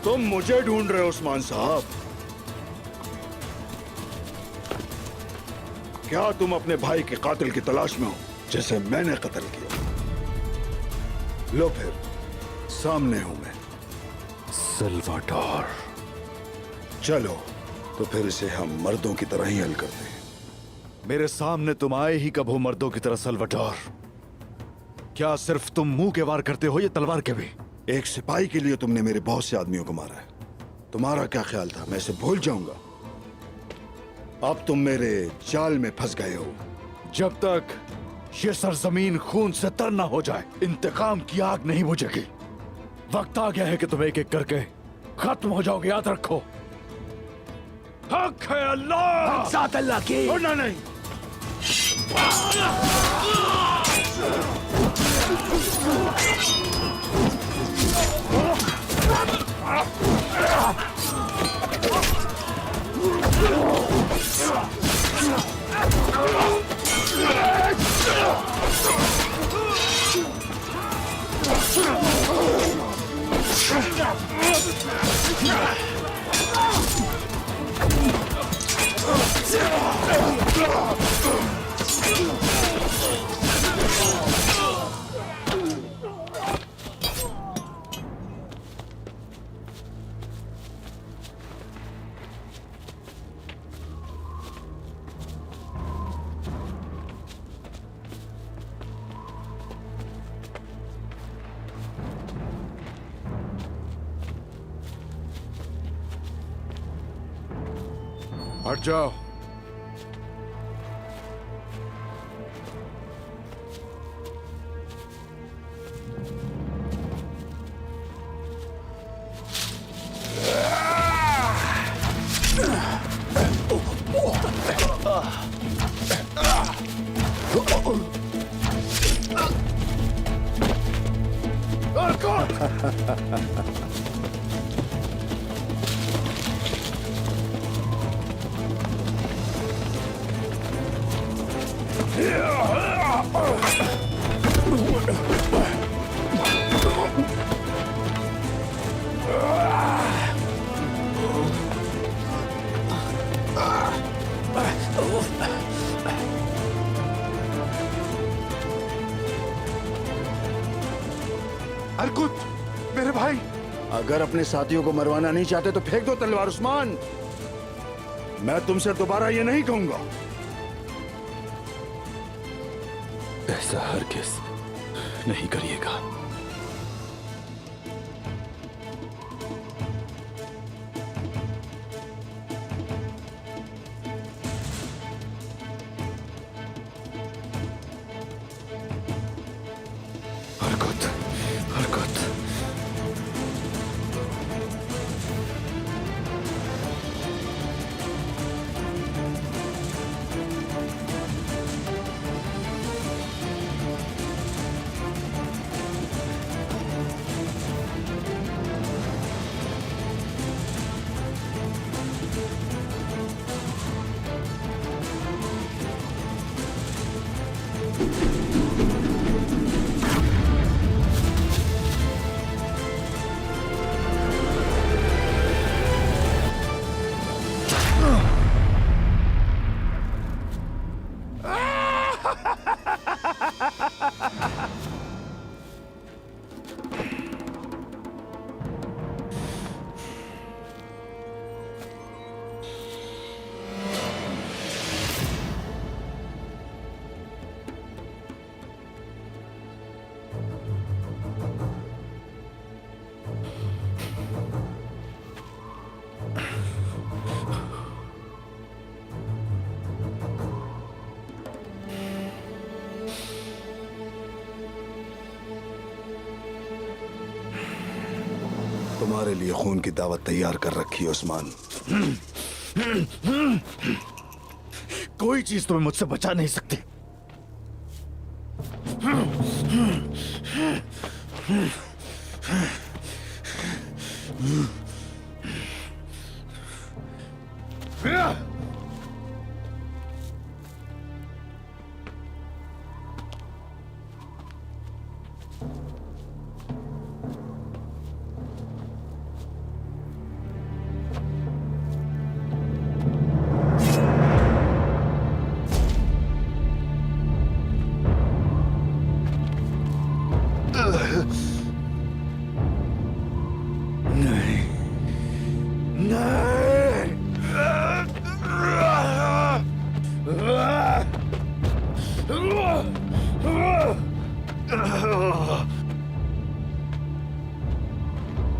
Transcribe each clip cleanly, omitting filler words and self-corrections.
तुम मुझे ढूंढ रहे हो उस्मान साहब? क्या तुम अपने भाई के कातिल की तलाश में हो जिसे मैंने कत्ल किया? लो फिर, सामने हूं मैं, सल्वाडोर। चलो तो फिर इसे हम मर्दों की तरह ही हल करते हैं। मेरे सामने तुम आए ही कब हो मर्दों की तरह सल्वाडोर? क्या सिर्फ तुम मुंह के वार करते हो या तलवार के भी? एक सिपाही के लिए तुमने मेरे बहुत से आदमियों को मारा है। तुम्हारा क्या ख्याल था मैं इसे भूल जाऊंगा? अब तुम मेरे जाल में फंस गए हो। जब तक ये सरजमीन खून से तर ना हो जाए, इंतकाम की आग नहीं बुझेगी। वक्त आ गया है कि तुम एक एक करके खत्म हो जाओगे, याद रखो। हक है अल्लाह, साथ अल्लाह की। नहीं, हट जाओ। अलकुत, मेरे भाई। अगर अपने साथियों को मरवाना नहीं चाहते तो फेंक दो तलवार उस्मान। मैं तुमसे दोबारा ये नहीं कहूंगा। ऐसा हरगिज़ नहीं करिएगा। हरकत, हरकत। तुम्हारे लिए खून की दावत तैयार कर रखी है उस्मान। कोई चीज तुम्हें मुझसे बचा नहीं सकती।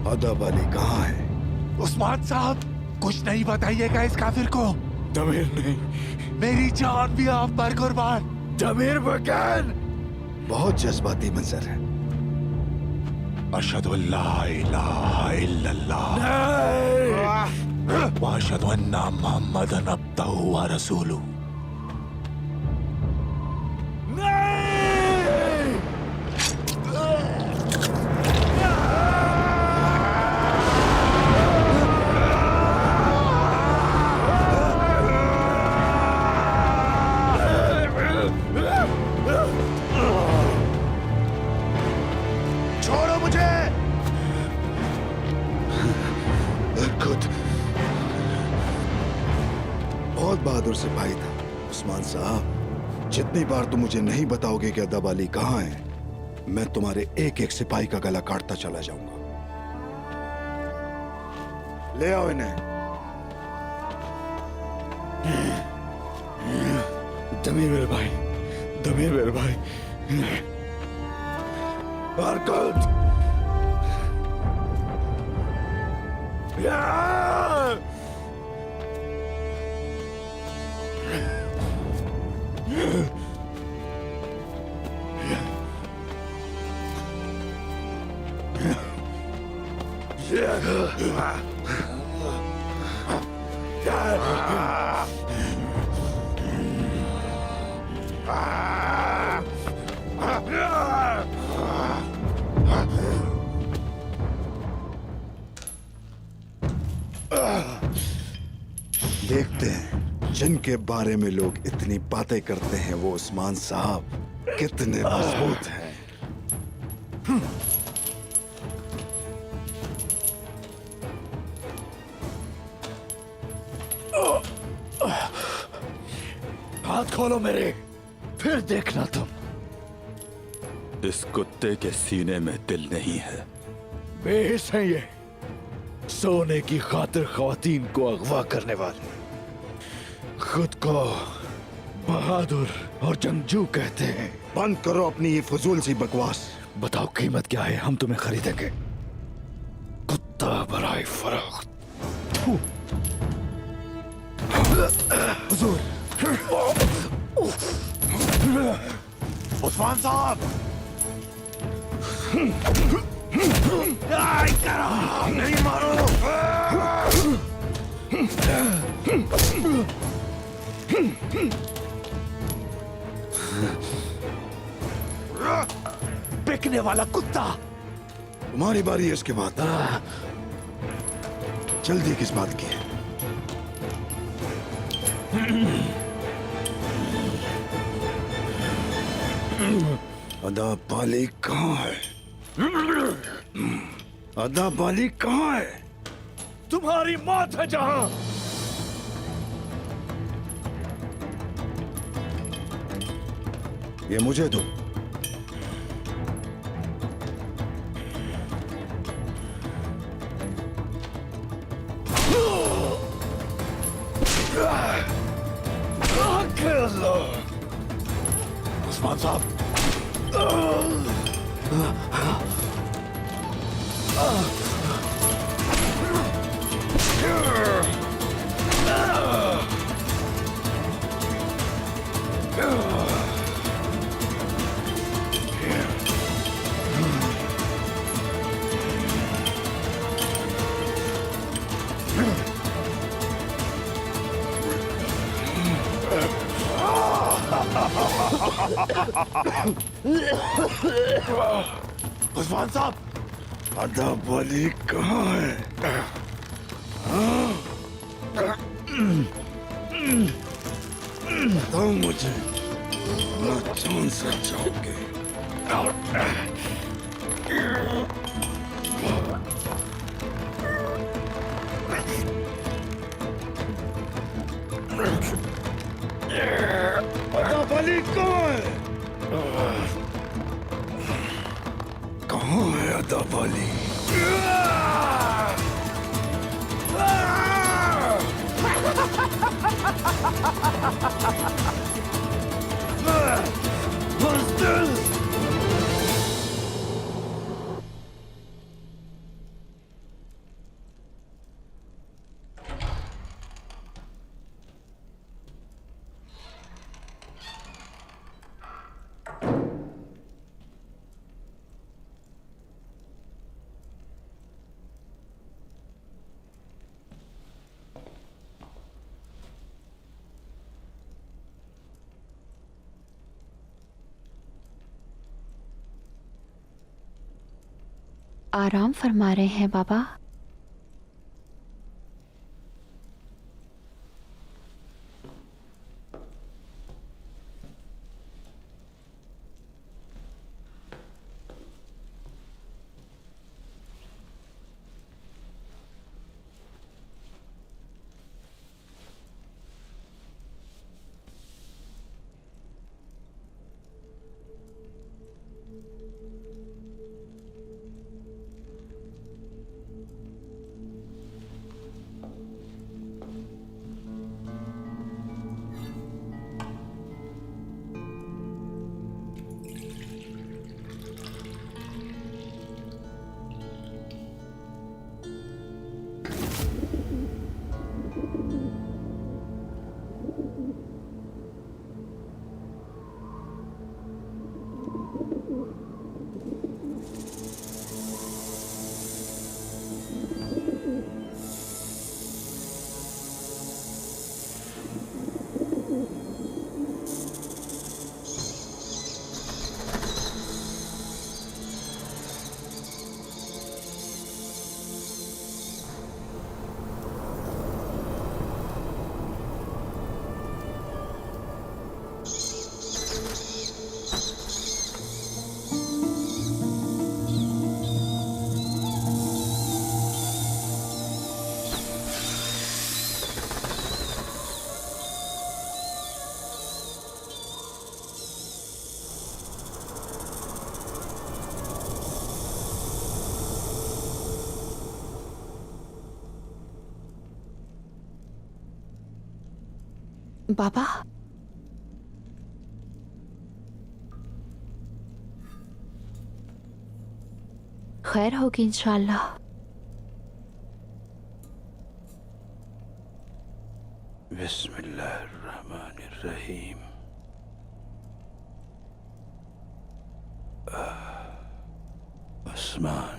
अदब अली कहाँ है? उस्मान साहब, कुछ नहीं बताइएगा इस काफिर को। दमीर नहीं, मेरी जान भी आप पर कुर्बान। दमीर बगैर। बहुत जज्बाती मंजर है। अशहदु अल्ला इलाहा इल्लल्लाह व अशहदु अन्ना मुहम्मदन अब्दुहु व रसूलुहु। छोड़ो मुझे। खुद बहुत बहादुर सिपाही था उस्मान साहब। जितनी बार तुम मुझे नहीं बताओगे कि अदब अली कहाँ है, मैं तुम्हारे एक एक सिपाही का गला काटता चला जाऊंगा। ले आओ इन्हें। दमीर मेरे भाई, दमीर मेरे भाई। हरकत। देखते हैं जिनके बारे में लोग इतनी बातें करते हैं वो उस्मान साहब कितने मजबूत हैं। हाथ खोलो मेरे, फिर देखना तुम। इस कुत्ते के सीने में दिल नहीं है। बेहिस हैं ये, सोने की खातिर ख्वातीन को अगवा करने वाले। खुद को बहादुर और जंगजू कहते हैं। बंद करो अपनी ये फजूल सी बकवास। बताओ कीमत क्या है, हम तुम्हें खरीदेंगे। कुत्ता बराए फरोख्त। हुजूर। उस्मान साहब, नहीं मारो। बिकने वाला कुत्ता। तुम्हारी बारी है इसके बाद। जल्दी किस बात की है? अदब अली कहाँ है? अदब अली कहाँ है? तुम्हारी मौत है जहां। ये मुझे दो। उस्मान साहब, उस्मान साहब, अदब अली कहाँ है? बताओ मुझे, ना जान से जाओगे। अदब अली कहाँ है? कहाँ है अदब अली? आराम फरमा रहे हैं बाबा। बाबा, खैर होगी इंशाल्लाह। बिस्मिल्लाहिर्रहमानिर्रहीम। आसमान,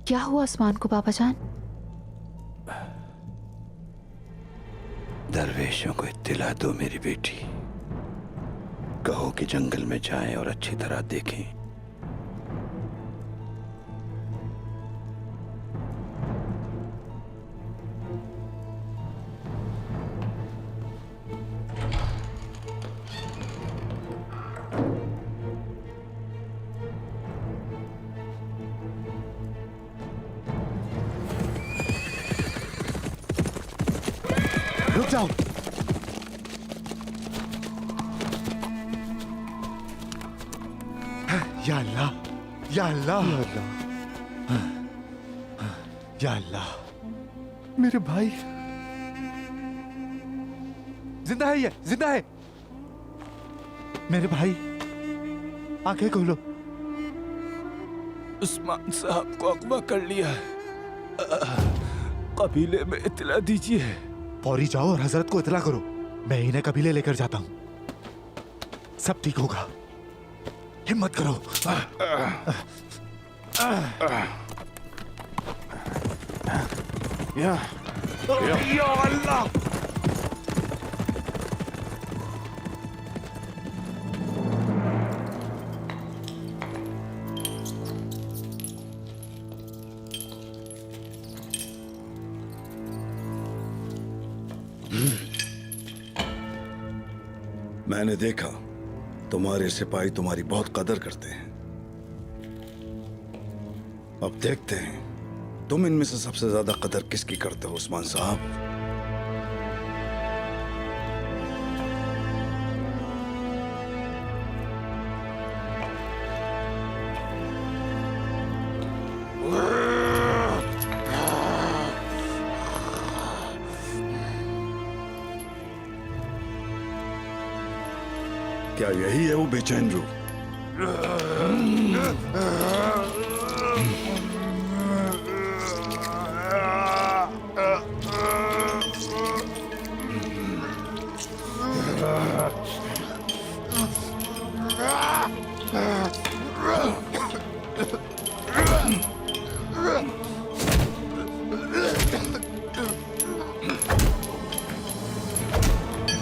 क्या हुआ आसमान को बाबा जान? दरवेशों को इत्तिला दो मेरी बेटी। कहो कि जंगल में जाएं और अच्छी तरह देखें। रुक जाओ। या अल्लाह, या अल्लाह, या अल्लाह, मेरे भाई जिंदा है, ये जिंदा है। मेरे भाई आंखें खोलो। उस्मान साहब को अगवा कर लिया है। कबीले में इत्तला दीजिए। फौरी जाओ और हजरत को इतला करो। मैं इन्हें कबीले लेकर जाता हूं। सब ठीक होगा, हिम्मत करो। या अल्लाह, मैंने देखा तुम्हारे सिपाही तुम्हारी बहुत कदर करते हैं। अब देखते हैं तुम इनमें से सबसे ज्यादा कदर किसकी करते हो उस्मान साहब। क्या यही है वो बेचैन रूह?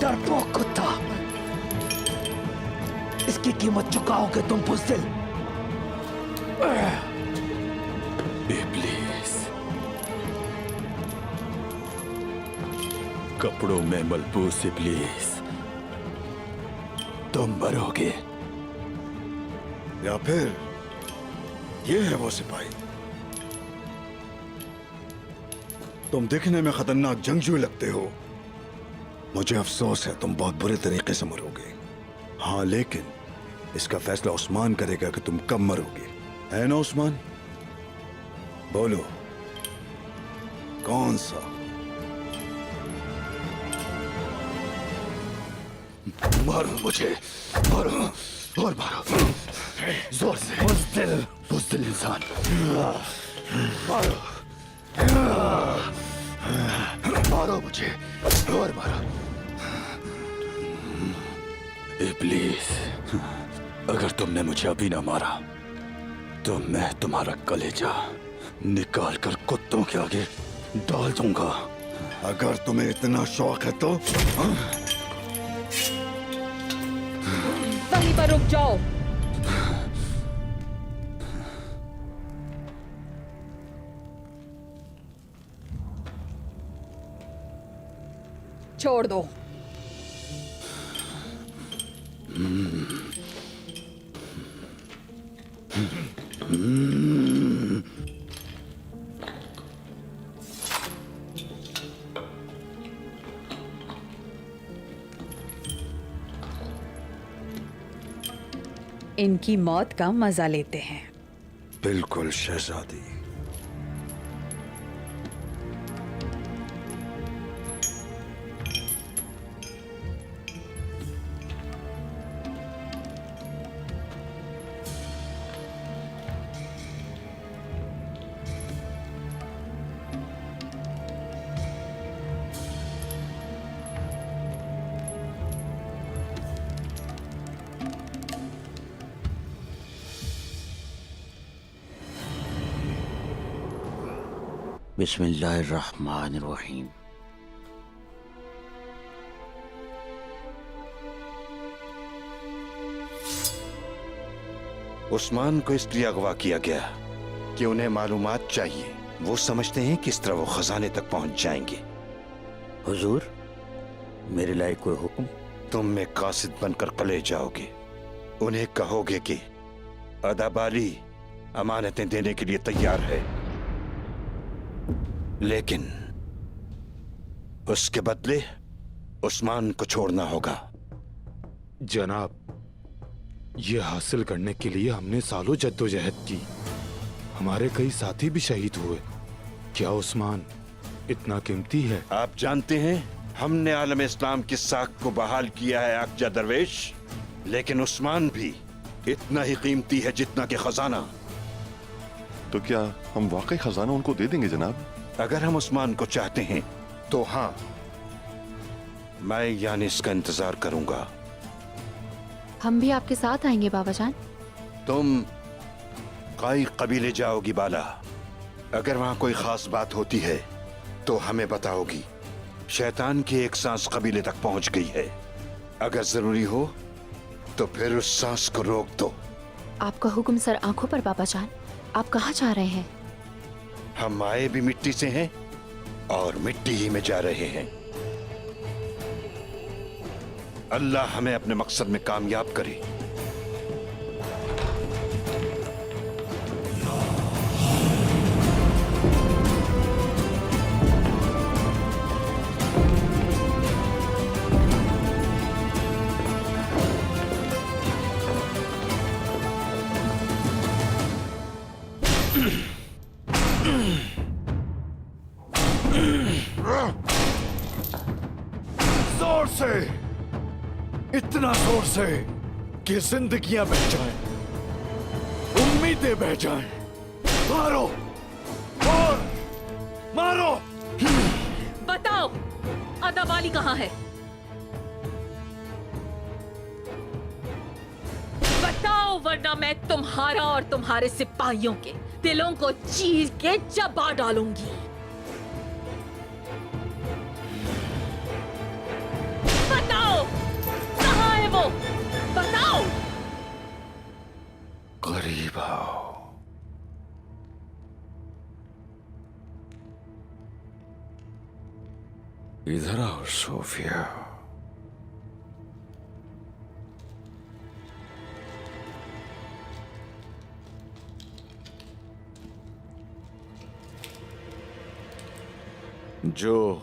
डरपोक कुत्ता, इसकी कीमत चुकाओगे तुम बुज़दिल। इब्लीस, कपड़ों में मलबूस इब्लीस, तुम मरोगे। या फिर ये है वो सिपाही। तुम दिखने में खतरनाक जंगजू लगते हो। मुझे अफसोस है, तुम बहुत बुरे तरीके से मरोगे। हाँ, लेकिन इसका फैसला उस्मान करेगा कि तुम कब मरोगे, है ना उस्मान? बोलो, कौन सा? मारो मुझे, मारो और मारो जोर से। बुज़दिल, बुज़दिल इंसान, मारो, मारो मुझे और मारो। इब्लीस, अगर तुमने मुझे अभी ना मारा तो मैं तुम्हारा कलेजा निकाल कर कुत्तों के आगे डाल दूंगा। अगर तुम्हें इतना शौक है तो वहीं पर रुक जाओ। छोड़ दो। इनकी मौत का मजा लेते हैं। बिल्कुल शहजादी। बिस्मिल्लाहिर्रहमानिर्रहीम। उस्मान को इसलिए अगवा किया गया कि उन्हें मालूमात चाहिए। वो समझते हैं किस तरह वो खजाने तक पहुंच जाएंगे। हुजूर, मेरे लायक कोई हुक्म? तुम में कासिद बनकर कले जाओगे। उन्हें कहोगे कि अदाबाली अमानतें देने के लिए तैयार है, लेकिन उसके बदले उस्मान को छोड़ना होगा। जनाब, ये हासिल करने के लिए हमने सालों जद्दोजहद की। हमारे कई साथी भी शहीद हुए। क्या उस्मान इतना कीमती है? आप जानते हैं, हमने आलम इस्लाम की साख को बहाल किया है अकजा दरवेश, लेकिन उस्मान भी इतना ही कीमती है जितना कि खजाना। तो क्या हम वाकई खजाना उनको दे देंगे जनाब? अगर हम उस्मान को चाहते हैं तो हाँ, मैं यानी इसका इंतजार करूंगा। हम भी आपके साथ आएंगे बाबा जान। तुम कई कबीले जाओगी बाला। अगर वहां कोई खास बात होती है तो हमें बताओगी। शैतान की एक सांस कबीले तक पहुंच गई है। अगर जरूरी हो तो फिर उस सांस को रोक दो। आपका हुक्म सर आंखों पर बाबा जान। आप कहाँ जा रहे हैं? हम आए भी मिट्टी से हैं और मिट्टी ही में जा रहे हैं। अल्लाह हमें अपने मकसद में कामयाब करे। जोर से, इतना जोर से कि जिंदगियां बह जाएं, उम्मीदें बह जाएं। मारो और मारो। बताओ, अदाबाली कहाँ है? बताओ, वरना मैं तुम्हारा और तुम्हारे सिपाहियों के दिलों को चीर के चबा डालूंगी। बताओ, कहाँ है वो? बताओ। इधर आओ सोफिया। जो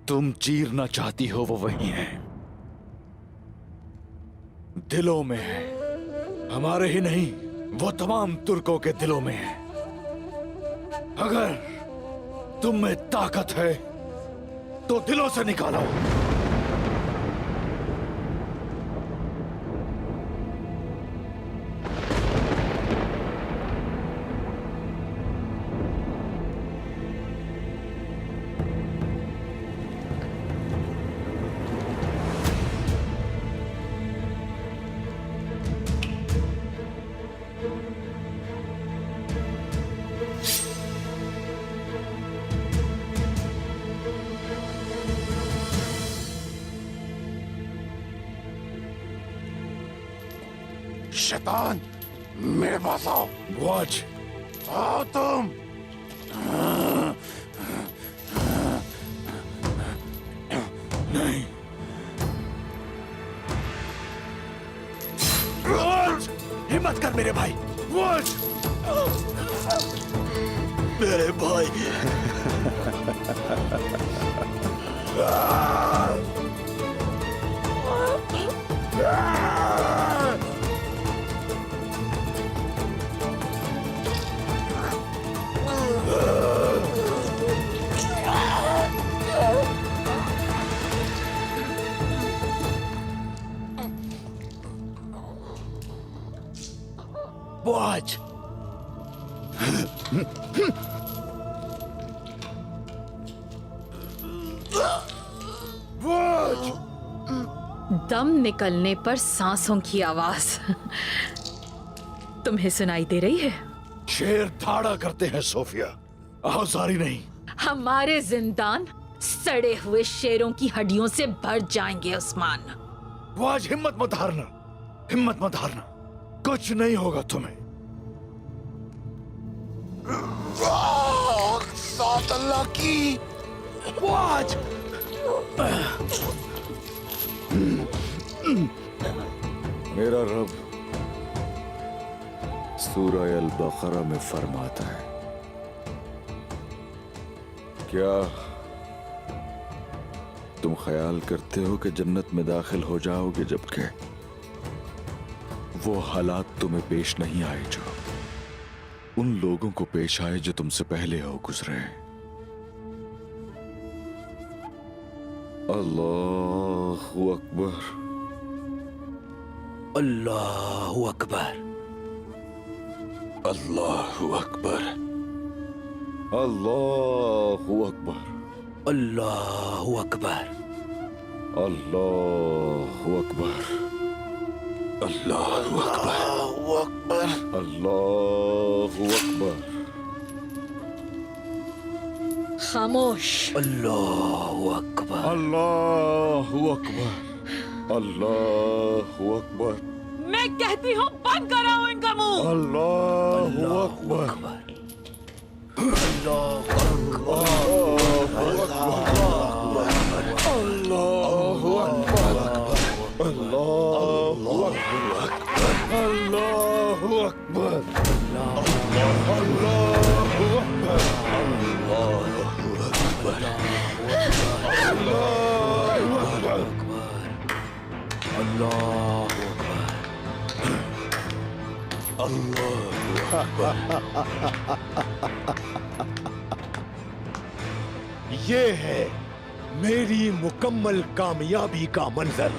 तुम चीरना चाहती हो वो वही है, दिलों में है। हमारे ही नहीं, वो तमाम तुर्कों के दिलों में है। अगर तुम में ताकत है तो दिलों से निकालो। शैतान, मेरे पास आओ। वाज, आओ तुम। नहीं। वाज, हिम्मत कर मेरे भाई। वाज, मेरे भाई। Was, was. दम निकलने पर सांसों की आवाज तुम्हें सुनाई दे रही है? शेर धाड़ा करते हैं सोफिया, आवाजारी नहीं। हमारे जिंदान सड़े हुए शेरों की हड्डियों से भर जाएंगे उस्मान। वाज, हिम्मत मत हारना, हिम्मत मत हारना, कुछ नहीं होगा तुम्हें। साथ अल्लाह की। वाज, मेरा रब सूरह अल बकरा में फरमाता है, क्या तुम ख्याल करते हो कि जन्नत में दाखिल हो जाओगे जबकि वो हालात तुम्हें पेश नहीं आए जो उन लोगों को पेश आए जो तुमसे पहले हो गुजरे। अल्लाहु अकबर, अल्लाहु अकबर, अल्लाहु अकबर, अल्लाहु अकबर, अल्लाहु अकबर, अल्लाहु अकबर, अल्लाहु अकबर, अल्लाहु अकबर, खामोश। अल्लाहु अकबर, अल्लाहु अकबर, अल्लाहु अकबर, मैं कहती हूँ बंद कराओ इनका मुंह। अल्लाहु अकबर, अल्लाहु अकबर, अल्लाहु अकबर, अल्लाहु अकबर, अल्लाहु अकबर, ये है मेरी मुकम्मल कामयाबी का मंजर।